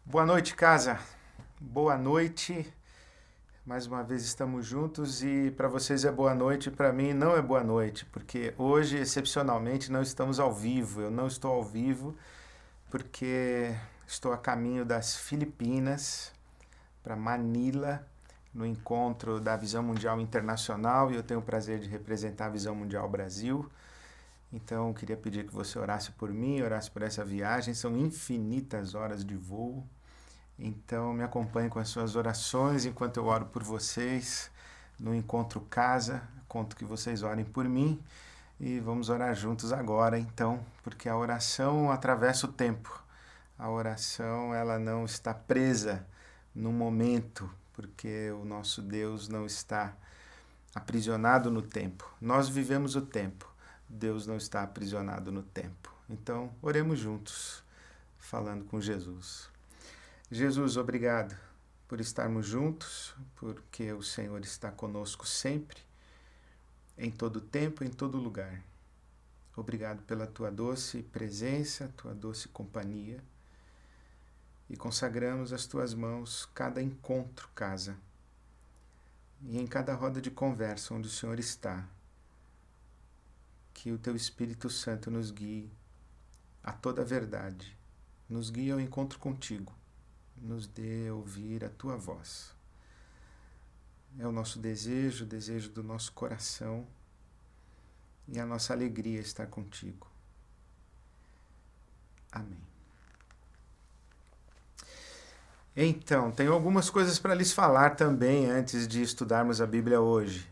Boa noite, casa. Boa noite. Mais uma vez estamos juntos e para vocês é boa noite, para mim não é boa noite, porque hoje, excepcionalmente, não estamos ao vivo. Eu não estou ao vivo porque estou a caminho das Filipinas para Manila, no encontro da Visão Mundial Internacional, e eu tenho o prazer de representar a Visão Mundial Brasil. Então, eu queria pedir que você orasse por mim, orasse por essa viagem. São infinitas horas de voo. Então, me acompanhe com as suas orações enquanto eu oro por vocês no Encontro Casa. Conto que vocês orem por mim e vamos orar juntos agora, então, porque a oração atravessa o tempo. A oração, ela não está presa no momento, porque o nosso Deus não está aprisionado no tempo. Nós vivemos o tempo. Deus não está aprisionado no tempo. Então, oremos juntos, falando com Jesus. Jesus, obrigado por estarmos juntos, porque o Senhor está conosco sempre, em todo tempo, em todo lugar. Obrigado pela tua doce presença, tua doce companhia. E consagramos as tuas mãos cada encontro, casa, e em cada roda de conversa onde o Senhor está. Que o teu Espírito Santo nos guie a toda a verdade, nos guie ao encontro contigo. Nos dê ouvir a tua voz. É o nosso desejo, o desejo do nosso coração e a nossa alegria estar contigo. Amém. Então, tenho algumas coisas para lhes falar também antes de estudarmos a Bíblia hoje.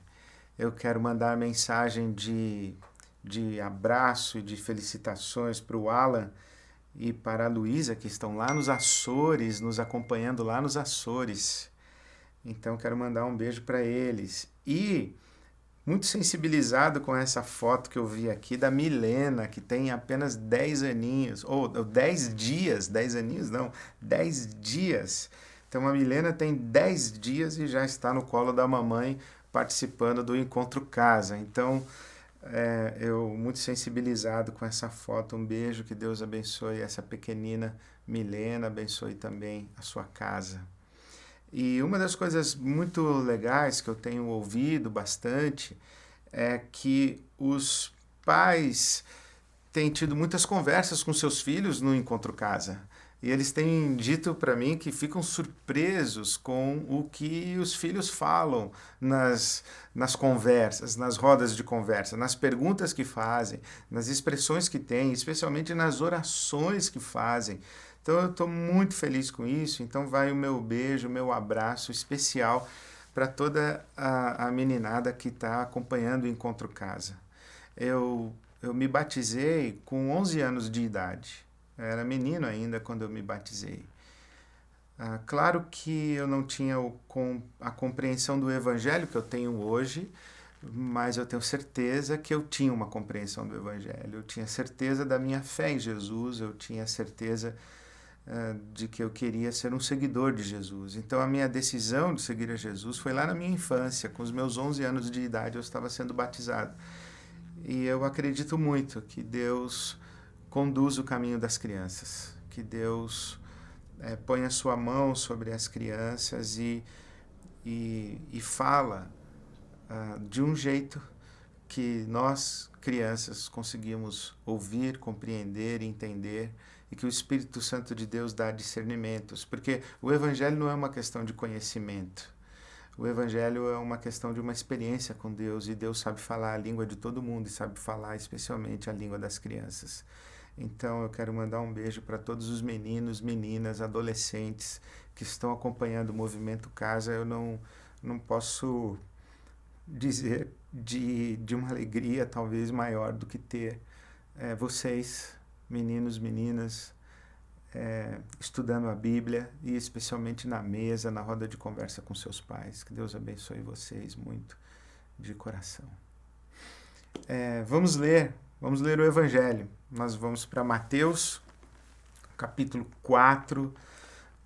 Eu quero mandar mensagem de abraço e de felicitações para o Alan e para a Luísa, que estão lá nos Açores, nos acompanhando lá nos Açores. Então, quero mandar um beijo para eles. E, muito sensibilizado com essa foto que eu vi aqui da Milena, que tem apenas 10 aninhos, ou 10 dias, 10 aninhos não, 10 dias. Então, a Milena tem 10 dias e já está no colo da mamãe participando do Encontro Casa. Então, eu muito sensibilizado com essa foto. Um beijo, que Deus abençoe essa pequenina Milena, abençoe também a sua casa. E uma das coisas muito legais que eu tenho ouvido bastante é que os pais têm tido muitas conversas com seus filhos no Encontro Casa. E eles têm dito para mim que ficam surpresos com o que os filhos falam nas conversas, nas rodas de conversa, nas perguntas que fazem, nas expressões que têm, especialmente nas orações que fazem. Então eu estou muito feliz com isso. Então vai o meu beijo, o meu abraço especial para toda a meninada que está acompanhando o Encontro Casa. Eu me batizei com 11 anos de idade. Eu era menino ainda quando eu me batizei. Claro que eu não tinha a compreensão do Evangelho que eu tenho hoje, mas eu tenho certeza que eu tinha uma compreensão do Evangelho. Eu tinha certeza da minha fé em Jesus, eu tinha certeza de que eu queria ser um seguidor de Jesus. Então a minha decisão de seguir a Jesus foi lá na minha infância. Com os meus 11 anos de idade eu estava sendo batizado. E eu acredito muito que Deus conduz o caminho das crianças, que Deus põe a sua mão sobre as crianças e fala de um jeito que nós, crianças, conseguimos ouvir, compreender, entender, e que o Espírito Santo de Deus dá discernimentos, porque o Evangelho não é uma questão de conhecimento. O Evangelho é uma questão de uma experiência com Deus, e Deus sabe falar a língua de todo mundo e sabe falar especialmente a língua das crianças. Então eu quero mandar um beijo para todos os meninos, meninas, adolescentes que estão acompanhando o Movimento Casa. Eu não posso dizer de uma alegria talvez maior do que ter vocês, meninos, meninas, estudando a Bíblia e especialmente na mesa, na roda de conversa com seus pais. Que Deus abençoe vocês muito de coração. Vamos ler o Evangelho. Nós vamos para Mateus, capítulo 4,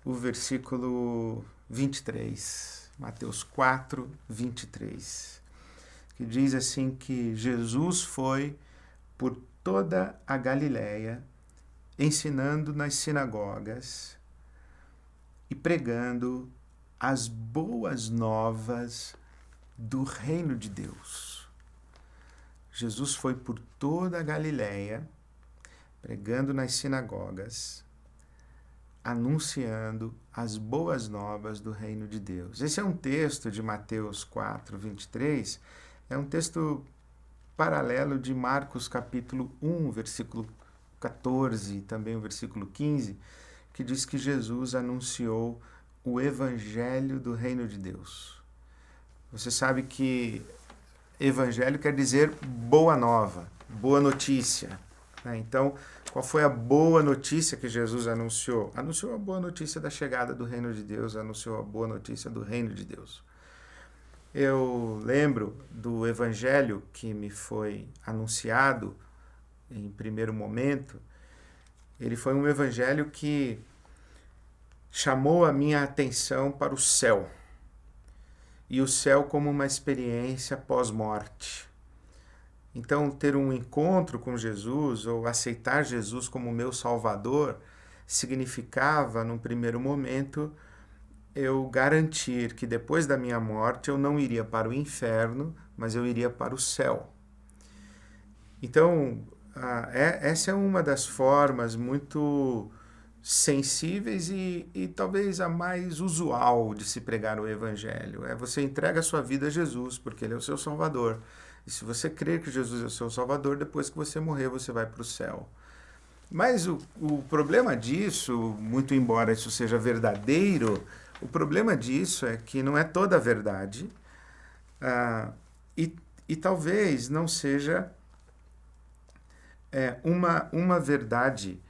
o versículo 23. Mateus 4, 23. Que diz assim que Jesus foi por toda a Galiléia, ensinando nas sinagogas, e pregando as boas novas do reino de Deus. Jesus foi por toda a Galileia, pregando nas sinagogas, anunciando as boas novas do reino de Deus. Esse é um texto de Mateus 4, 23, é um texto paralelo de Marcos capítulo 1, versículo 14, e também o versículo 15, que diz que Jesus anunciou o evangelho do reino de Deus. Você sabe que evangelho quer dizer boa nova, boa notícia, né? Então, qual foi a boa notícia que Jesus anunciou? Anunciou a boa notícia da chegada do reino de Deus, anunciou a boa notícia do reino de Deus. Eu lembro do evangelho que me foi anunciado em primeiro momento. Ele foi um evangelho que chamou a minha atenção para o céu. E o céu como uma experiência pós-morte. Então, ter um encontro com Jesus ou aceitar Jesus como meu Salvador significava, num primeiro momento, eu garantir que depois da minha morte eu não iria para o inferno, mas eu iria para o céu. Então, essa é uma das formas muito sensíveis e talvez a mais usual de se pregar o evangelho. É você entrega a sua vida a Jesus, porque ele é o seu Salvador. E se você crer que Jesus é o seu Salvador, depois que você morrer, você vai para o céu. Mas o problema disso, muito embora isso seja verdadeiro, o problema disso é que não é toda a verdade, e talvez não seja uma verdade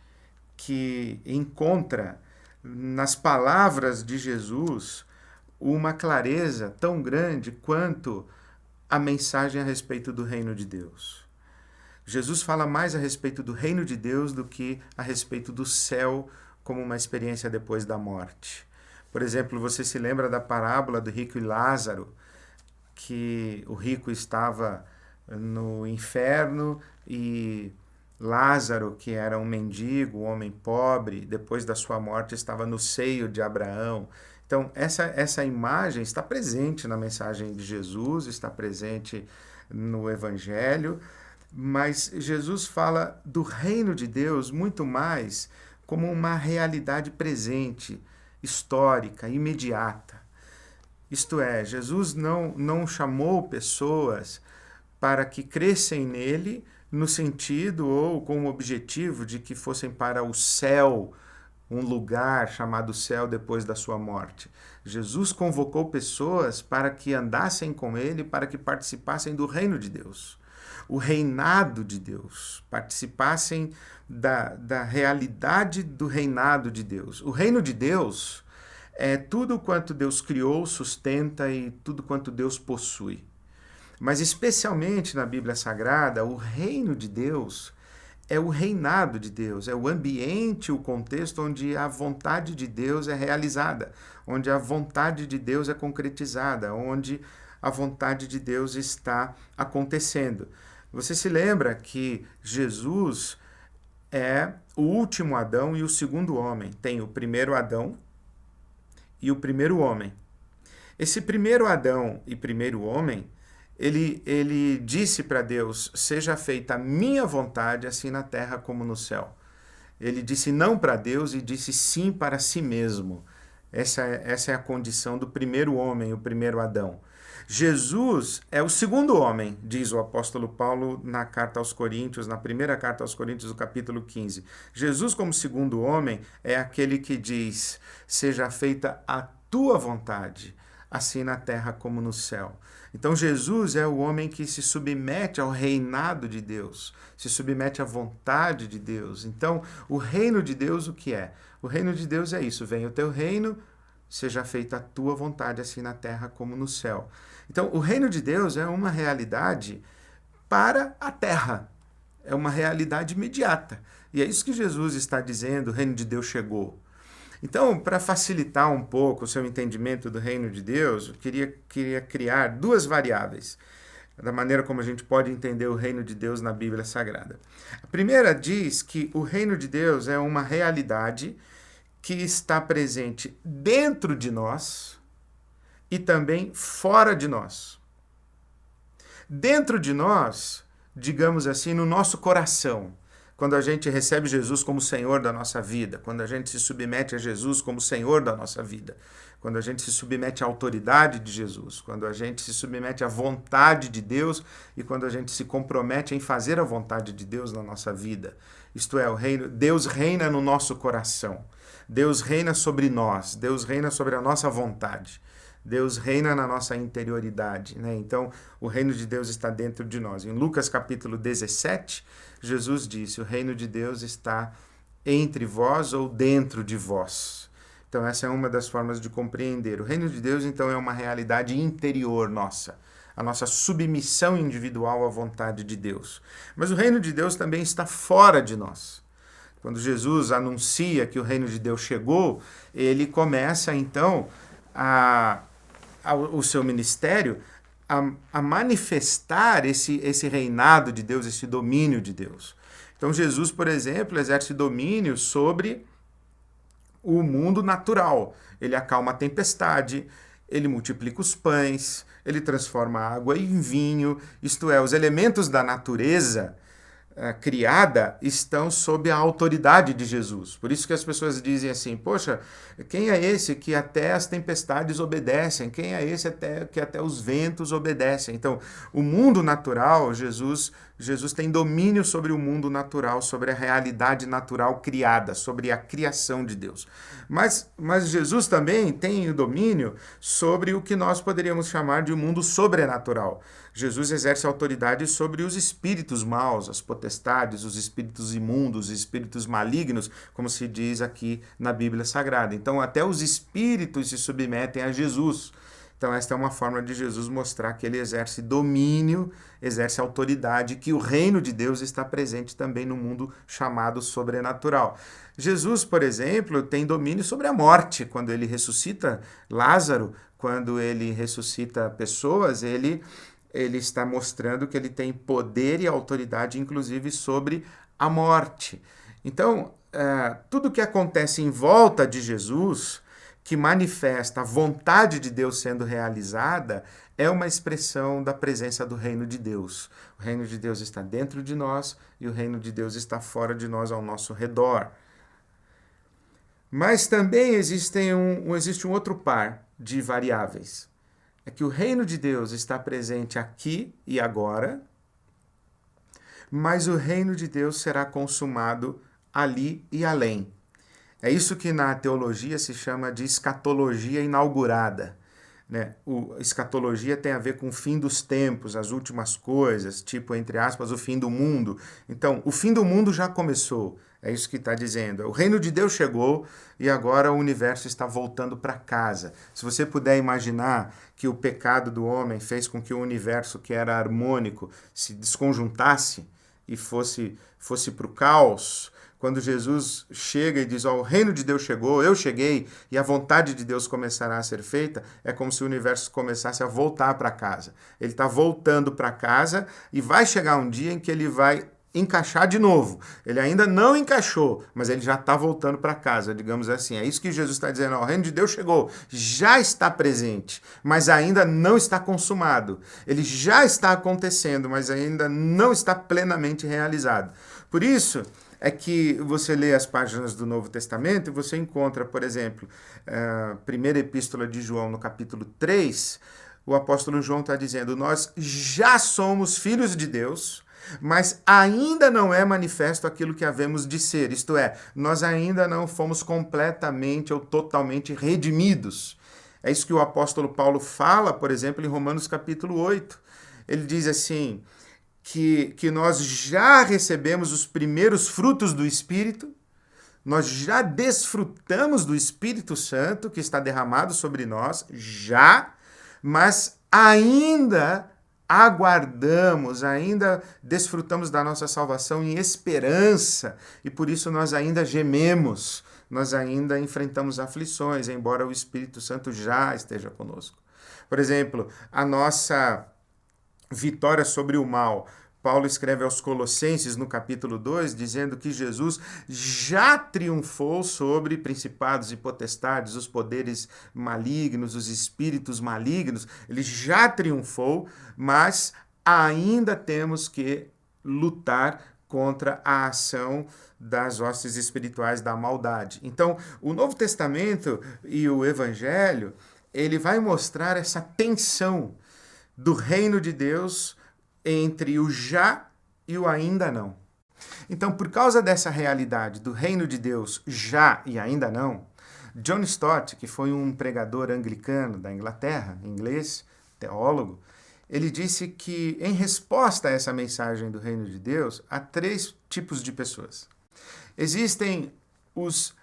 que encontra nas palavras de Jesus uma clareza tão grande quanto a mensagem a respeito do reino de Deus. Jesus fala mais a respeito do reino de Deus do que a respeito do céu como uma experiência depois da morte. Por exemplo, você se lembra da parábola do rico e Lázaro, que o rico estava no inferno e Lázaro, que era um mendigo, um homem pobre, depois da sua morte estava no seio de Abraão. Então, essa imagem está presente na mensagem de Jesus, está presente no Evangelho, mas Jesus fala do reino de Deus muito mais como uma realidade presente, histórica, imediata. Isto é, Jesus não chamou pessoas para que crescem nele no sentido ou com o objetivo de que fossem para o céu, um lugar chamado céu depois da sua morte. Jesus convocou pessoas para que andassem com ele, para que participassem do reino de Deus, o reinado de Deus, participassem da realidade do reinado de Deus. O reino de Deus é tudo quanto Deus criou, sustenta e tudo quanto Deus possui. Mas especialmente na Bíblia Sagrada, o reino de Deus é o reinado de Deus, é o ambiente, o contexto onde a vontade de Deus é realizada, onde a vontade de Deus é concretizada, onde a vontade de Deus está acontecendo. Você se lembra que Jesus é o último Adão e o segundo homem. Tem o primeiro Adão e o primeiro homem. Esse primeiro Adão e primeiro homem, ele disse para Deus, seja feita a minha vontade, assim na terra como no céu. Ele disse não para Deus e disse sim para si mesmo. Essa é a condição do primeiro homem, o primeiro Adão. Jesus é o segundo homem, diz o apóstolo Paulo na carta aos Coríntios, na primeira carta aos Coríntios, do capítulo 15. Jesus, como segundo homem, é aquele que diz, seja feita a tua vontade, assim na terra como no céu. Então Jesus é o homem que se submete ao reinado de Deus, se submete à vontade de Deus. Então, o reino de Deus, o que é? O reino de Deus é isso, venha o teu reino, seja feita a tua vontade, assim na terra como no céu. Então, o reino de Deus é uma realidade para a terra, é uma realidade imediata. E é isso que Jesus está dizendo, o reino de Deus chegou. Então, para facilitar um pouco o seu entendimento do reino de Deus, eu queria criar duas variáveis da maneira como a gente pode entender o reino de Deus na Bíblia Sagrada. A primeira diz que o reino de Deus é uma realidade que está presente dentro de nós e também fora de nós. Dentro de nós, digamos assim, no nosso coração, quando a gente recebe Jesus como Senhor da nossa vida, quando a gente se submete a Jesus como Senhor da nossa vida, quando a gente se submete à autoridade de Jesus, quando a gente se submete à vontade de Deus e quando a gente se compromete em fazer a vontade de Deus na nossa vida. Isto é, Deus reina no nosso coração, Deus reina sobre nós, Deus reina sobre a nossa vontade. Deus reina na nossa interioridade, né? Então, o reino de Deus está dentro de nós. Em Lucas capítulo 17, Jesus disse: o reino de Deus está entre vós ou dentro de vós. Então, essa é uma das formas de compreender. O reino de Deus, então, é uma realidade interior nossa, a nossa submissão individual à vontade de Deus. Mas o reino de Deus também está fora de nós. Quando Jesus anuncia que o reino de Deus chegou, ele começa, então, o seu ministério a manifestar esse reinado de Deus, esse domínio de Deus. Então Jesus, por exemplo, exerce domínio sobre o mundo natural. Ele acalma a tempestade, ele multiplica os pães, ele transforma a água em vinho, isto é, os elementos da natureza criada estão sob a autoridade de Jesus. Por isso que as pessoas dizem assim: poxa, quem é esse que até as tempestades obedecem? Quem é esse que até os ventos obedecem? Então, o mundo natural, Jesus tem domínio sobre o mundo natural, sobre a realidade natural criada, sobre a criação de Deus. Mas Jesus também tem o domínio sobre o que nós poderíamos chamar de um mundo sobrenatural. Jesus exerce autoridade sobre os espíritos maus, as potestades, os espíritos imundos, os espíritos malignos, como se diz aqui na Bíblia Sagrada. Então, até os espíritos se submetem a Jesus. Então, esta é uma forma de Jesus mostrar que ele exerce domínio, exerce autoridade, que o reino de Deus está presente também no mundo chamado sobrenatural. Jesus, por exemplo, tem domínio sobre a morte. Quando ele ressuscita Lázaro, quando ele ressuscita pessoas, ele está mostrando que ele tem poder e autoridade, inclusive, sobre a morte. Então, tudo que acontece em volta de Jesus, que manifesta a vontade de Deus sendo realizada, é uma expressão da presença do reino de Deus. O reino de Deus está dentro de nós e o reino de Deus está fora de nós, ao nosso redor. Mas também existe um outro par de variáveis. É que o reino de Deus está presente aqui e agora, mas o reino de Deus será consumado ali e além. É isso que na teologia se chama de escatologia inaugurada. Né? Escatologia tem a ver com o fim dos tempos, as últimas coisas, tipo, entre aspas, o fim do mundo. Então, o fim do mundo já começou. É isso que está dizendo. O reino de Deus chegou e agora o universo está voltando para casa. Se você puder imaginar que o pecado do homem fez com que o universo, que era harmônico, se desconjuntasse e fosse para o caos, quando Jesus chega e diz: o reino de Deus chegou, eu cheguei, e a vontade de Deus começará a ser feita, é como se o universo começasse a voltar para casa. Ele está voltando para casa e vai chegar um dia em que ele vai encaixar de novo. Ele ainda não encaixou, mas ele já está voltando para casa, digamos assim. É isso que Jesus está dizendo: o reino de Deus chegou, já está presente, mas ainda não está consumado. Ele já está acontecendo, mas ainda não está plenamente realizado. Por isso é que você lê as páginas do Novo Testamento e você encontra, por exemplo, a primeira epístola de João, no capítulo 3, o apóstolo João está dizendo: nós já somos filhos de Deus, mas ainda não é manifesto aquilo que havemos de ser, isto é, nós ainda não fomos completamente ou totalmente redimidos. É isso que o apóstolo Paulo fala, por exemplo, em Romanos capítulo 8. Ele diz assim, que nós já recebemos os primeiros frutos do Espírito, nós já desfrutamos do Espírito Santo que está derramado sobre nós, já, mas ainda aguardamos, ainda desfrutamos da nossa salvação em esperança, e por isso nós ainda gememos, nós ainda enfrentamos aflições, embora o Espírito Santo já esteja conosco. Por exemplo, a nossa vitória sobre o mal Paulo escreve aos Colossenses, no capítulo 2, dizendo que Jesus já triunfou sobre principados e potestades, os poderes malignos, os espíritos malignos. Ele já triunfou, mas ainda temos que lutar contra a ação das hostes espirituais da maldade. Então, o Novo Testamento e o Evangelho, ele vai mostrar essa tensão do reino de Deus entre o já e o ainda não. Então, por causa dessa realidade do reino de Deus já e ainda não, John Stott, que foi um pregador anglicano da Inglaterra, inglês, teólogo, ele disse que, em resposta a essa mensagem do reino de Deus, há 3 tipos de pessoas. Existem os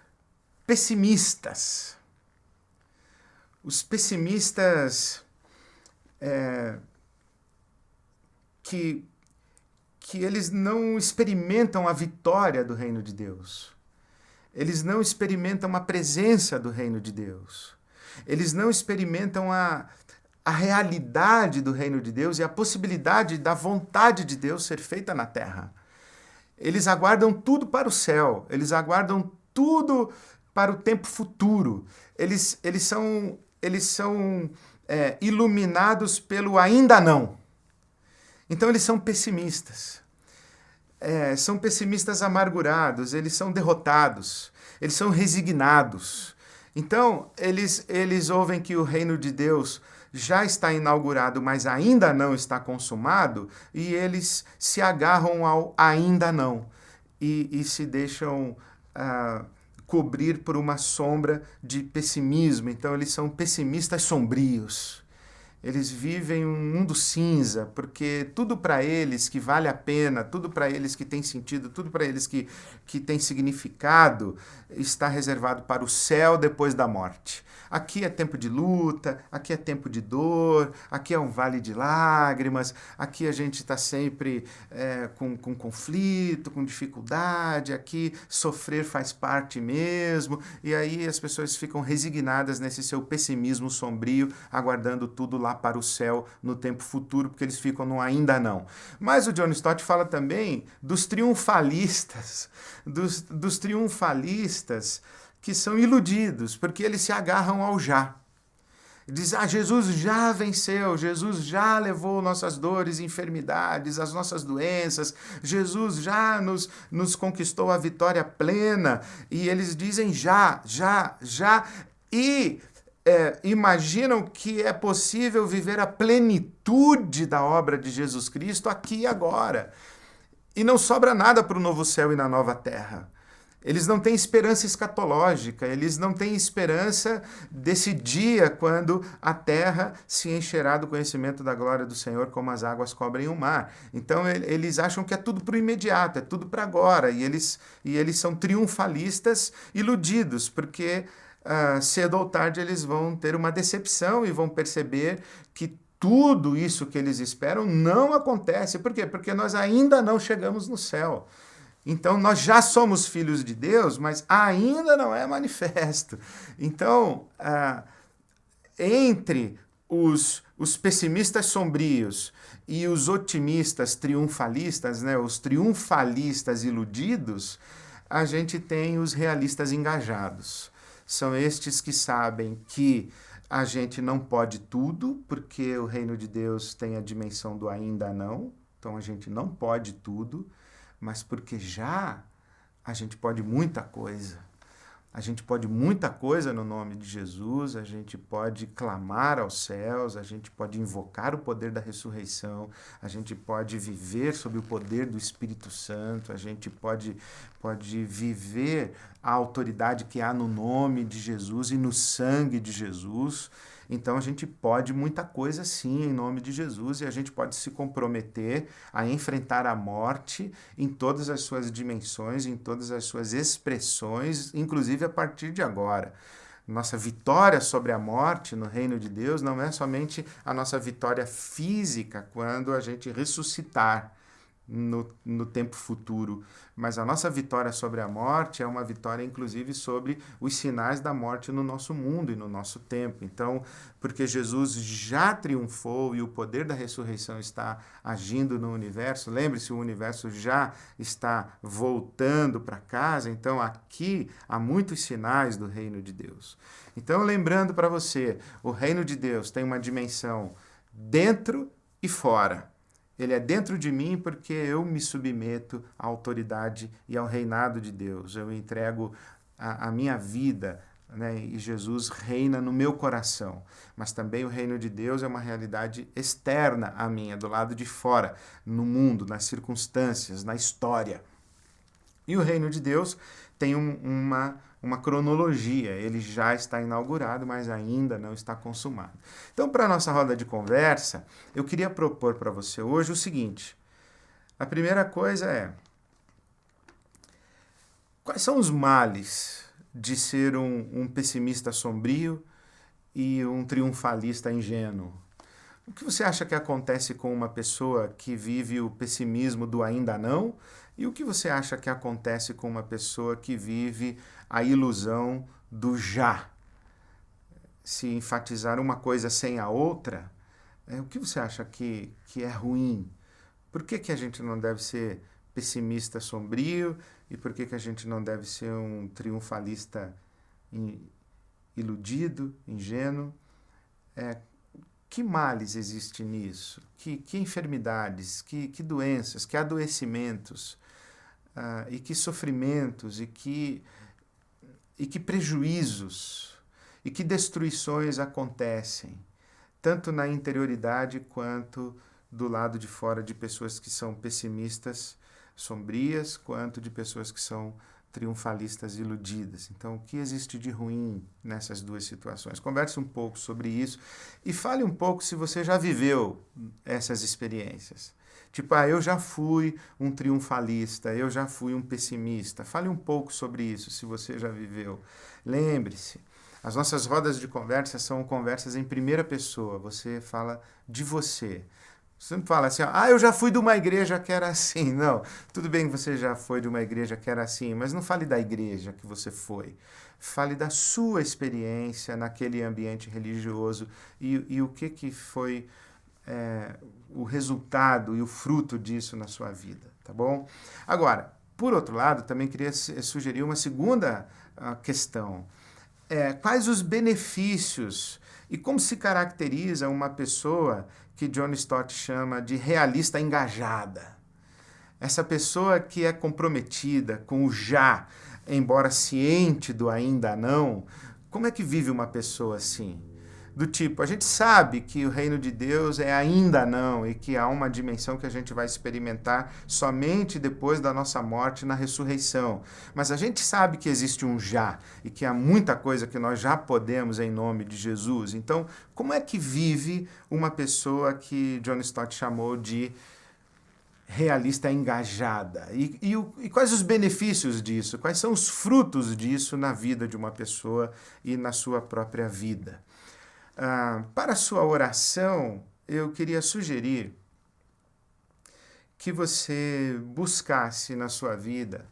pessimistas. Os pessimistas que eles não experimentam a vitória do reino de Deus. Eles não experimentam a presença do reino de Deus. Eles não experimentam a realidade do reino de Deus e a possibilidade da vontade de Deus ser feita na terra. Eles aguardam tudo para o céu, eles aguardam tudo para o tempo futuro. Eles são iluminados pelo ainda não. Então eles são pessimistas. São pessimistas amargurados, eles são derrotados, eles são resignados. Então eles ouvem que o reino de Deus já está inaugurado, mas ainda não está consumado, e eles se agarram ao ainda não e se deixam cobrir por uma sombra de pessimismo. Então eles são pessimistas sombrios. Eles vivem um mundo cinza, porque tudo para eles que vale a pena, tudo para eles que tem sentido, tudo para eles que tem significado, está reservado para o céu depois da morte. Aqui é tempo de luta, aqui é tempo de dor, aqui é um vale de lágrimas, aqui a gente está sempre com conflito, com dificuldade, aqui sofrer faz parte mesmo, e aí as pessoas ficam resignadas nesse seu pessimismo sombrio, aguardando tudo lá para o céu no tempo futuro, porque eles ficam no ainda não. Mas o John Stott fala também dos triunfalistas, dos triunfalistas que são iludidos, porque eles se agarram ao já. Diz, Jesus já venceu, Jesus já levou nossas dores e enfermidades, as nossas doenças, Jesus já nos conquistou a vitória plena, e eles dizem já, e imaginam que é possível viver a plenitude da obra de Jesus Cristo aqui e agora. E não sobra nada para o novo céu e na nova terra. Eles não têm esperança escatológica, eles não têm esperança desse dia quando a terra se encherá do conhecimento da glória do Senhor como as águas cobrem o mar. Então eles acham que é tudo para o imediato, é tudo para agora, e eles são triunfalistas iludidos, porque cedo ou tarde eles vão ter uma decepção e vão perceber que tudo isso que eles esperam não acontece. Por quê? Porque nós ainda não chegamos no céu. Então, nós já somos filhos de Deus, mas ainda não é manifesto. Então, entre os pessimistas sombrios e os otimistas triunfalistas, né, os triunfalistas iludidos, a gente tem os realistas engajados. São estes que sabem que a gente não pode tudo, porque o reino de Deus tem a dimensão do ainda não. Então, a gente não pode tudo, mas porque já a gente pode muita coisa. A gente pode muita coisa no nome de Jesus, a gente pode clamar aos céus, a gente pode invocar o poder da ressurreição, a gente pode viver sob o poder do Espírito Santo, a gente pode viver a autoridade que há no nome de Jesus e no sangue de Jesus. Então a gente pode muita coisa sim em nome de Jesus, e a gente pode se comprometer a enfrentar a morte em todas as suas dimensões, em todas as suas expressões, inclusive a partir de agora. Nossa vitória sobre a morte no reino de Deus não é somente a nossa vitória física quando a gente ressuscitar. no tempo futuro, mas a nossa vitória sobre a morte é uma vitória, inclusive, sobre os sinais da morte no nosso mundo e no nosso tempo. Então, porque Jesus já triunfou e o poder da ressurreição está agindo no universo, lembre-se, o universo já está voltando para casa, então aqui há muitos sinais do reino de Deus. Então, lembrando para você, o reino de Deus tem uma dimensão dentro e fora. Ele é dentro de mim porque eu me submeto à autoridade e ao reinado de Deus. Eu entrego a minha vida, né? E Jesus reina no meu coração. Mas também o reino de Deus é uma realidade externa a mim, é do lado de fora, no mundo, nas circunstâncias, na história. E o reino de Deus tem uma cronologia. Ele já está inaugurado, mas ainda não está consumado. Então, para a nossa roda de conversa, eu queria propor para você hoje o seguinte. A primeira coisa é: quais são os males de ser um pessimista sombrio e um triunfalista ingênuo? O que você acha que acontece com uma pessoa que vive o pessimismo do ainda não? E o que você acha que acontece com uma pessoa que vive a ilusão do já? Se enfatizar uma coisa sem a outra, o que você acha que é ruim? Por que a gente não deve ser pessimista sombrio e por que a gente não deve ser um triunfalista iludido, ingênuo? Que males existe nisso? Que enfermidades, que doenças, que adoecimentos, e que sofrimentos, e que prejuízos, e que destruições acontecem, tanto na interioridade quanto do lado de fora de pessoas que são pessimistas, sombrias, quanto de pessoas que são triunfalistas iludidas. Então, o que existe de ruim nessas duas situações? Converse um pouco sobre isso e fale um pouco se você já viveu essas experiências. Tipo, eu já fui um triunfalista, eu já fui um pessimista. Fale um pouco sobre isso, se você já viveu. Lembre-se, as nossas rodas de conversa são conversas em primeira pessoa. Você fala de você. Você não fala assim, eu já fui de uma igreja que era assim. Não, tudo bem que você já foi de uma igreja que era assim, mas não fale da igreja que você foi. Fale da sua experiência naquele ambiente religioso e o que foi o resultado e o fruto disso na sua vida, tá bom? Agora, por outro lado, também queria sugerir uma segunda questão. Quais os benefícios e como se caracteriza uma pessoa que John Stott chama de realista engajada? Essa pessoa que é comprometida com o já, embora ciente do ainda não, como é que vive uma pessoa assim? Do tipo, a gente sabe que o reino de Deus é ainda não e que há uma dimensão que a gente vai experimentar somente depois da nossa morte na ressurreição. Mas a gente sabe que existe um já e que há muita coisa que nós já podemos em nome de Jesus. Então, como é que vive uma pessoa que John Stott chamou de realista engajada? E quais os benefícios disso? Quais são os frutos disso na vida de uma pessoa e na sua própria vida? Para a sua oração, eu queria sugerir que você buscasse na sua vida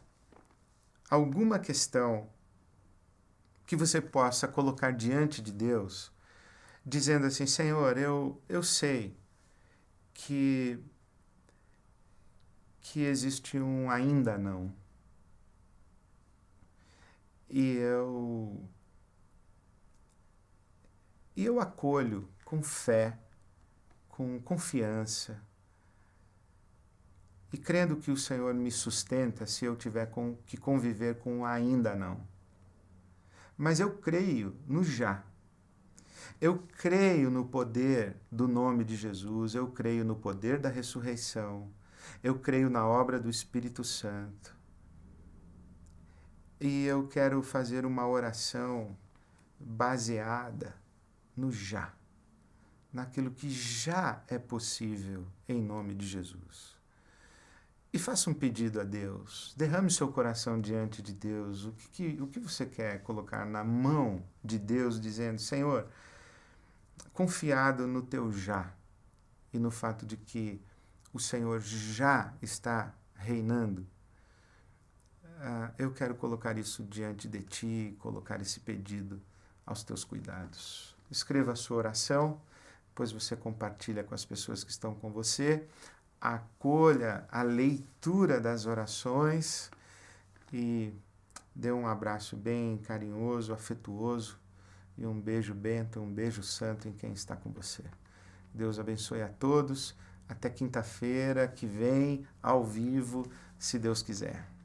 alguma questão que você possa colocar diante de Deus, dizendo assim: Senhor, eu sei que existe um ainda não. E eu acolho com fé, com confiança, e crendo que o Senhor me sustenta se eu tiver que conviver com o ainda não. Mas eu creio no já. Eu creio no poder do nome de Jesus, eu creio no poder da ressurreição, eu creio na obra do Espírito Santo. E eu quero fazer uma oração baseada no já, naquilo que já é possível em nome de Jesus. E faça um pedido a Deus, derrame seu coração diante de Deus, o que você quer colocar na mão de Deus, dizendo: Senhor, confiado no teu já e no fato de que o Senhor já está reinando, eu quero colocar isso diante de ti, colocar esse pedido aos teus cuidados. Escreva a sua oração, depois você compartilha com as pessoas que estão com você, acolha a leitura das orações e dê um abraço bem carinhoso, afetuoso e um beijo bento, um beijo santo em quem está com você. Deus abençoe a todos. Até quinta-feira que vem, ao vivo, se Deus quiser.